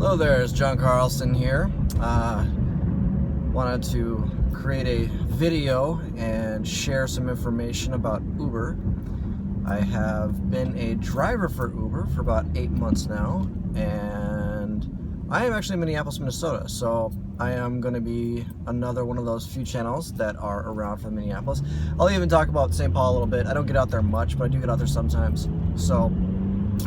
Hello there, it's John Carlson here. Wanted to create a video and share some information about Uber. I have been a driver for Uber for about 8 months now, and I am actually in Minneapolis, Minnesota, so I am going to be another one of those few channels that are around from Minneapolis. I'll even talk about St. Paul a little bit. I don't get out there much, but I do get out there sometimes. So,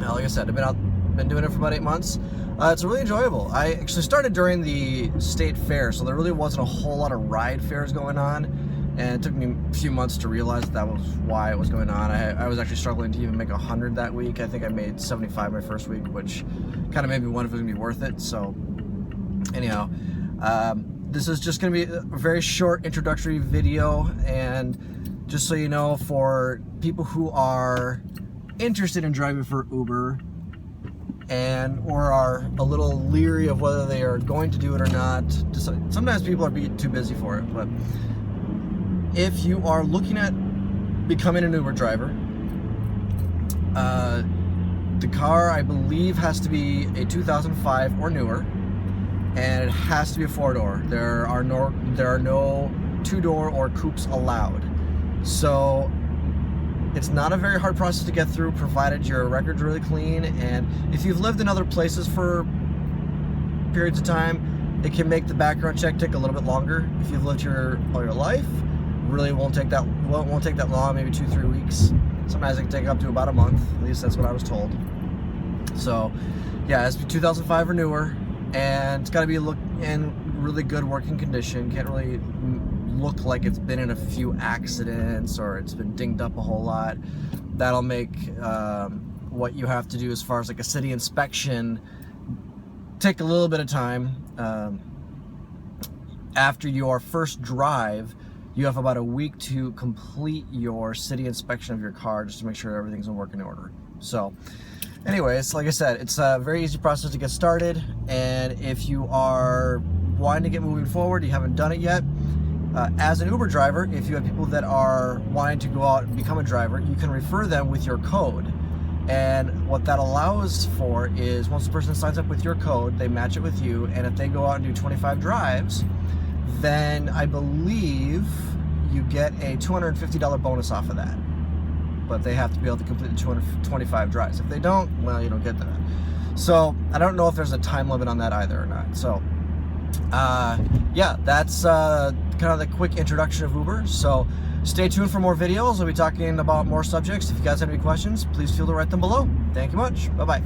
like I said, I've been doing it for about 8 months. It's really enjoyable. I actually started during the state fair, so there really wasn't a whole lot of ride fairs going on, and it took me a few months to realize that was why it was going on. I was actually struggling to even make 100 that week. I think I made 75 my first week, which kind of made me wonder if it was going to be worth it. So anyhow, this is just going to be a very short introductory video, and just so you know, for people who are interested in driving for Uber or are a little leery of whether they are going to do it or not. Sometimes people are too busy for it, but if you are looking at becoming an Uber driver, the car, I believe, has to be a 2005 or newer, and it has to be a 4-door. There are no 2-door or coupes allowed. So it's not a very hard process to get through, provided your record's really clean, and if you've lived in other places for periods of time, it can make the background check take a little bit longer. If you've lived here all your life, really won't take that long, maybe 2-3 weeks. Sometimes it can take up to about a month. At least that's what I was told. So yeah, it's 2005 or newer, and it's got to be in really good working condition. Can't really look like it's been in a few accidents or it's been dinged up a whole lot. That'll make what you have to do as far as like a city inspection take a little bit of time. After your first drive, you have about a week to complete your city inspection of your car, just to make sure everything's in working order. So anyways, like I said, it's a very easy process to get started, and if you are wanting to get moving forward, you haven't done it yet, as an Uber driver, if you have people that are wanting to go out and become a driver, you can refer them with your code. And what that allows for is, once the person signs up with your code, they match it with you, and if they go out and do 25 drives, then I believe you get a $250 bonus off of that. But they have to be able to complete the 225 drives. If they don't, well, you don't get that. So I don't know if there's a time limit on that either or not. So yeah, that's kind of the quick introduction of Uber. So stay tuned for more videos. We'll be talking about more subjects. If you guys have any questions, please feel to write them below. Thank you much. Bye-bye.